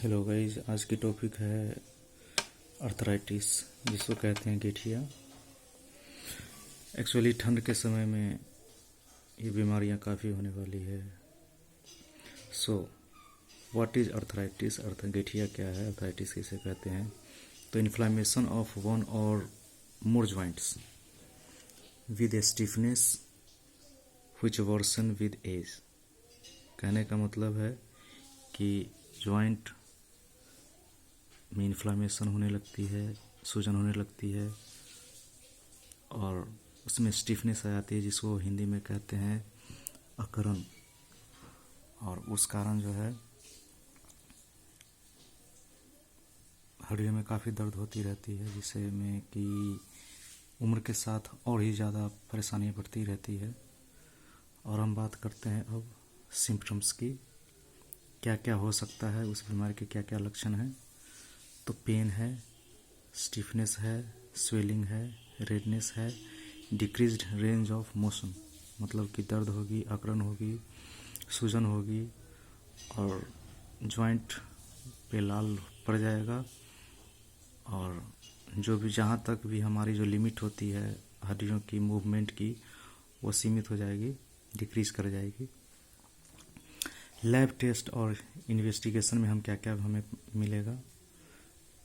Hello guys, आज की topic है अर्थराइटिस, जिसको कहते हैं गठिया। एक्चुअली ठंड के समय में ये बीमारियां काफ़ी होने वाली है। So what is arthritis? गठिया क्या है? अर्थराइटिस किसे कहते हैं? तो inflammation of one or more joints with a stiffness which worsen with age. कहने का मतलब है कि जॉइंट में इन्फ्लामेशन होने लगती है, सूजन होने लगती है और उसमें स्टिफनेस आ जाती है, जिसको हिंदी में कहते हैं अकड़न। और उस कारण जो है हड्डियों में काफ़ी दर्द होती रहती है, जिससे में कि उम्र के साथ और ही ज़्यादा परेशानियाँ बढ़ती रहती है। और हम बात करते हैं अब सिम्पटम्स की, क्या क्या हो सकता है, उस बीमारी के क्या क्या लक्षण हैं। तो पेन है, स्टिफनेस है, स्वेलिंग है, रेडनेस है, डिक्रीज्ड रेंज ऑफ मोशन, मतलब कि दर्द होगी, अकड़न होगी, सूजन होगी और जॉइंट पे लाल पड़ जाएगा। और जो भी जहाँ तक भी हमारी जो लिमिट होती है हड्डियों की मूवमेंट की, वो सीमित हो जाएगी, डिक्रीज कर जाएगी। लैब टेस्ट और इन्वेस्टिगेशन में हम क्या क्या हमें मिलेगा?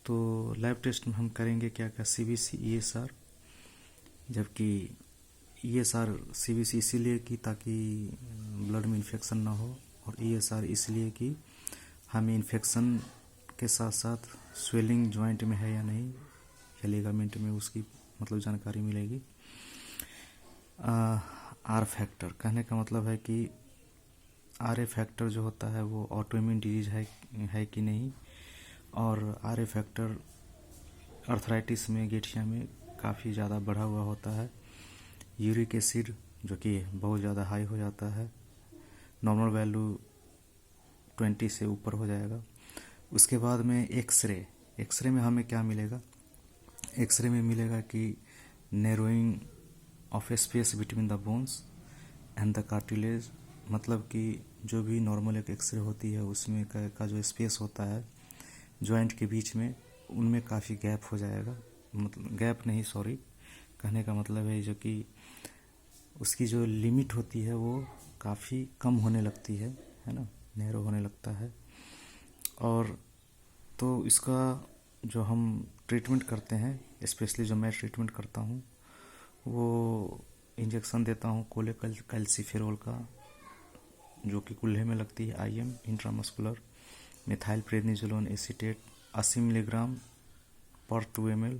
तो लैब टेस्ट में हम करेंगे क्या क्या? CBC, ESR। जबकि ESR CBC इसीलिए कि ताकि ब्लड में इन्फेक्शन ना हो, और ESR इसलिए कि हमें इन्फेक्शन के साथ साथ स्वेलिंग जॉइंट में है या नहीं, या लिगामेंट में, उसकी मतलब जानकारी मिलेगी। R फैक्टर, कहने का मतलब है कि RA फैक्टर जो होता है वो ऑटोइम्यून डिजीज है कि नहीं। और RA फैक्टर अर्थराइटिस में, गठिया में काफ़ी ज़्यादा बढ़ा हुआ होता है। यूरिक एसिड जो कि बहुत ज़्यादा हाई हो जाता है, नॉर्मल वैल्यू 20 से ऊपर हो जाएगा। उसके बाद में एक्सरे में हमें क्या मिलेगा? एक्सरे में मिलेगा कि narrowing of space between the bones and the cartilage, मतलब कि जो भी नॉर्मल एक एक्सरे होती है उसमें का जो स्पेस होता है जॉइंट के बीच में, उनमें काफ़ी गैप हो जाएगा। मतलब गैप नहीं, सॉरी, कहने का मतलब है जो कि उसकी जो लिमिट होती है वो काफ़ी कम होने लगती है ना, नैरो होने लगता है। और तो इसका जो हम ट्रीटमेंट करते हैं, स्पेशली जो मैं ट्रीटमेंट करता हूँ, वो इंजेक्शन देता हूँ कोलेकैल्सिफेरॉल का, जो कि कुल्हे में लगती है, IM intramuscular. Methyl prednisolone acetate 80 milligram पर 2 ml,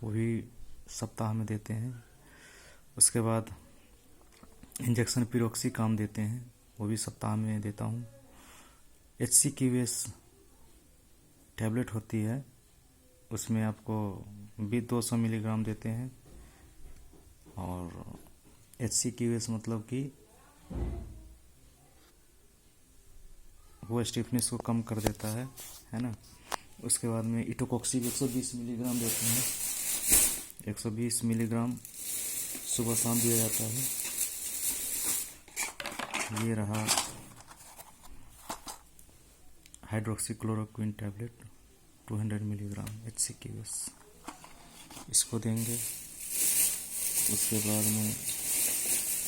वो भी सप्ताह में देते हैं। उसके बाद इंजेक्शन पिरोक्सिकाम देते हैं, वो भी सप्ताह में देता हूँ। HCQS टैबलेट होती है, उसमें आपको भी 200 मिलीग्राम देते हैं। और HCQS मतलब कि वो स्टिफनेस को कम कर देता है ना। उसके बाद में इटोकॉक्सिब 120 मिलीग्राम देते हैं, 120 मिलीग्राम सुबह शाम दिया जाता है। ये रहा हाइड्रोक्सीक्लोरोक्विन टैबलेट 200 मिलीग्राम HCQS, इसको देंगे। उसके बाद में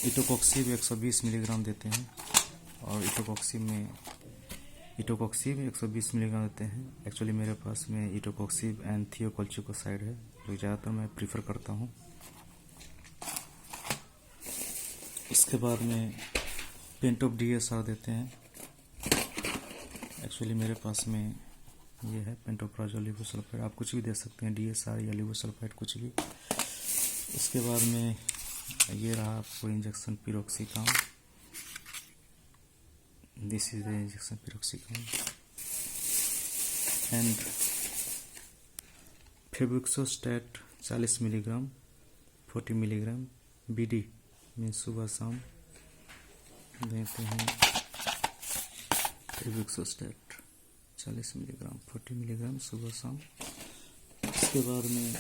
इटोकॉक्सिब 120 मिलीग्राम देते हैं, और इटोकॉक्सिब 120 मिलीग्राम देते हैं। एक्चुअली मेरे पास में इटोकॉक्सिब एंड थियोकोल्चिकोसाइड है, जो ज़्यादातर मैं प्रीफर करता हूँ। इसके बाद में पेंटोप DSR देते हैं। एक्चुअली मेरे पास में ये है पेंटोप्राजोल लिवोसल्फाइड, आप कुछ भी दे सकते हैं, DSR या लिवोसल्फाइड, कुछ भी। उसके बाद में ये रहा आपको injection piroxicam, this is the injection piroxicam. And febuxostat 40 milligram 40 milligram BD means सुबह शाम देते हैं। फेबुक्सोस्टैट 40 मिलीग्राम 40 मिलीग्राम सुबह शाम। उसके बाद में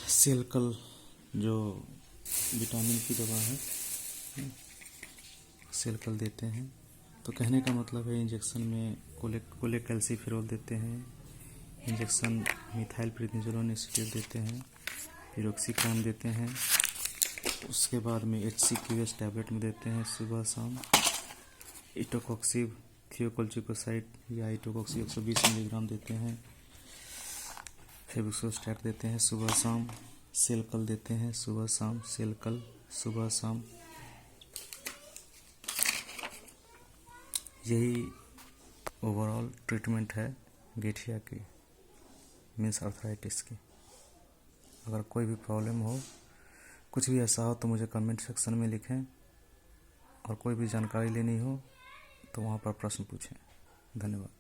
सेलकल जो विटामिन की दवा है, सेलकल देते हैं तो कहने का मतलब है इंजेक्शन में कोलेकैल्सिफेरॉल देते हैं, इंजेक्शन मिथाइल प्रेडनिजोलोन एसीटेट देते हैं, पिरोक्सिकाम देते हैं, उसके बाद में HCQS टैबलेट में देते हैं सुबह शाम, इटोकॉक्सिब थियोकोल्चिकोसाइड या इटोकॉक्सी 120 मिलीग्राम देते हैं, फेविकोस्टैट देते हैं सुबह शाम, सेलकल देते हैं सुबह शाम, सेलकल सुबह शाम। यही ओवरऑल ट्रीटमेंट है गठिया की, मीन्स अर्थराइटिस की। अगर कोई भी प्रॉब्लम हो, कुछ भी ऐसा हो तो मुझे कमेंट सेक्शन में लिखें, और कोई भी जानकारी लेनी हो तो वहाँ पर प्रश्न पूछें। धन्यवाद।